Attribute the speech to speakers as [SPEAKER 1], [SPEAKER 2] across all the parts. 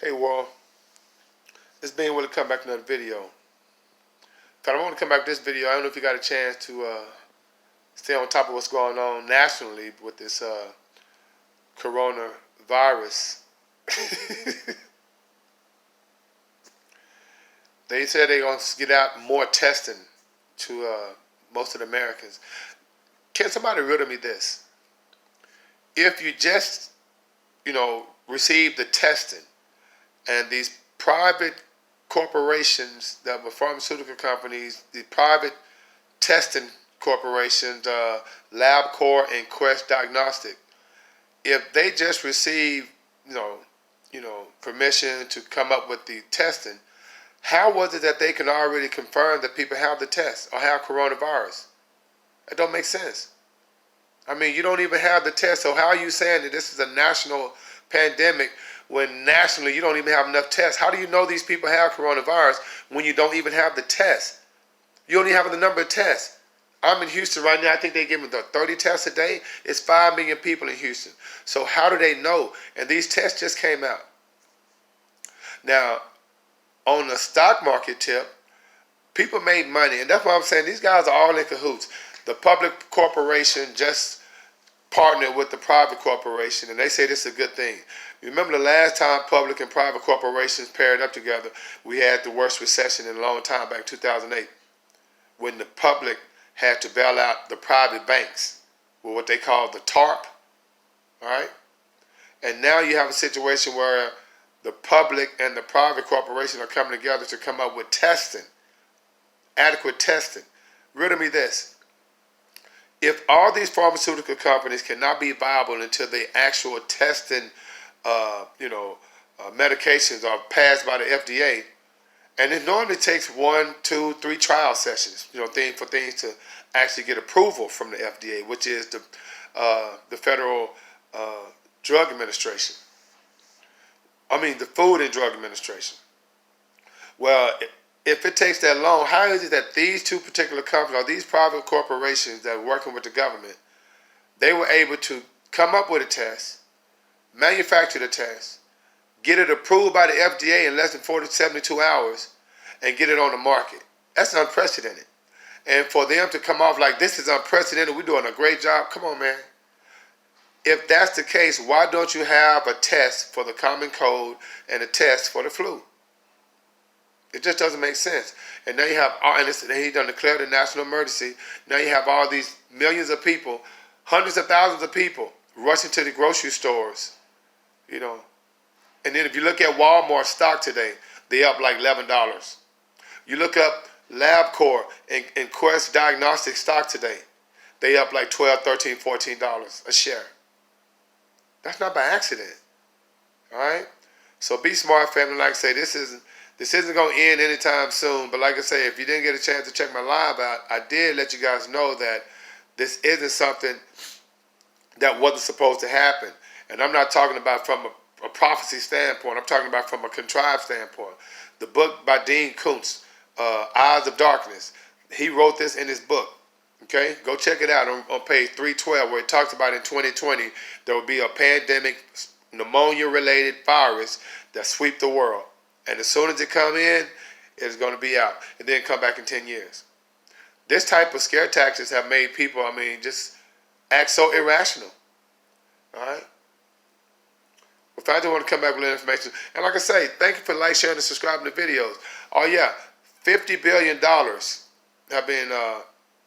[SPEAKER 1] Hey world, it's being willing to come back to another video. If I want to come back to this video, I don't know if you got a chance to stay on top of what's going on nationally with this coronavirus. They said they're going to get out more testing to most of the Americans. Can somebody riddle me this? If you just, receive the testing, and these private corporations that were pharmaceutical companies, the private testing corporations, Labcorp and Quest Diagnostic, if they just receive, permission to come up with the testing, how was it that they can already confirm that people have the test or have coronavirus? It don't make sense. I mean, you don't even have the test, so how are you saying that this is a national pandemic when nationally you don't even have enough tests? How do you know these people have coronavirus when you don't even have the test? You only have the number of tests. I'm in Houston right now. I think they give me 30 tests a day. It's 5 million people in Houston. So how do they know? And these tests just came out. Now, on the stock market tip, people made money. And that's why I'm saying these guys are all in cahoots. The public corporation just partnered with the private corporation, and they say this is a good thing. Remember the last time public and private corporations paired up together, we had the worst recession in a long time, back in 2008, when the public had to bail out the private banks with what they call the TARP, all right? And now you have a situation where the public and the private corporation are coming together to come up with testing, adequate testing. Riddle me this. If all these pharmaceutical companies cannot be viable until the actual testing, medications are passed by the FDA, and it normally takes 1, 2, 3 trial sessions, for things to actually get approval from the FDA, which is the Federal Drug Administration. The Food and Drug Administration. Well, if it takes that long, how is it that these two particular companies, or these private corporations that are working with the government, they were able to come up with a test, manufacture the test, get it approved by the FDA in less than 40 to 72 hours, and get it on the market? That's unprecedented. And for them to come off like this is unprecedented, we're doing a great job. Come on, man. If that's the case, why don't you have a test for the common cold and a test for the flu? It just doesn't make sense. And now you have, and he done declared a national emergency. Now you have all these millions of people, hundreds of thousands of people rushing to the grocery stores, And then if you look at Walmart stock today, they up like $11. You look up Labcorp and Quest Diagnostic stock today, they up like $12, $13, $14 a share. That's not by accident, all right? So be smart, family. Like I say, this isn't going to end anytime soon. But like I say, if you didn't get a chance to check my live out, I did let you guys know that this isn't something that wasn't supposed to happen. And I'm not talking about from a prophecy standpoint. I'm talking about from a contrived standpoint. The book by Dean Koontz, Eyes of Darkness, he wrote this in his book. Okay, go check it out on page 312, where it talks about in 2020 there will be a pandemic, pneumonia-related virus that sweep the world. And as soon as it come in, it's going to be out. And then come back in 10 years. This type of scare tactics have made people, just act so irrational. All right? If I do want to come back with information. And like I say, thank you for like, sharing, and subscribing to videos. Oh, yeah. $50 billion have been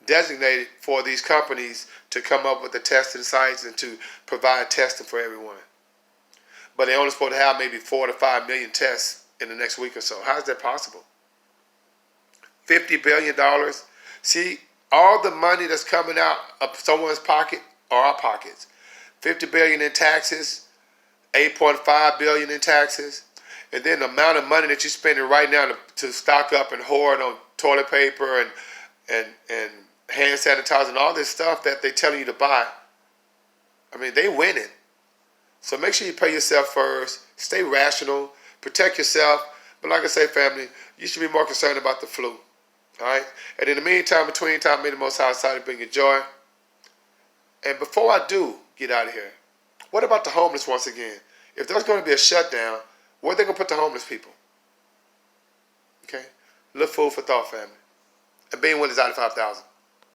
[SPEAKER 1] designated for these companies to come up with the testing sites and to provide testing for everyone. But they're only supposed to have maybe 4 to 5 million tests in the next week or so. How is that possible? $50 billion. See, all the money that's coming out of someone's pocket or our pockets. $50 billion in taxes, $8.5 billion in taxes, and then the amount of money that you're spending right now to stock up and hoard on toilet paper and hand sanitizer and all this stuff that they're telling you to buy. They winning. So make sure you pay yourself first. Stay rational. Protect yourself. But like I say, family, you should be more concerned about the flu. All right? And in the meantime, between time, may the Most High decided to bring you joy. And before I do get out of here, what about the homeless once again? If there's going to be a shutdown, Where they gonna put the homeless people? Okay, little food for thought, family. And being one is out of 5,000.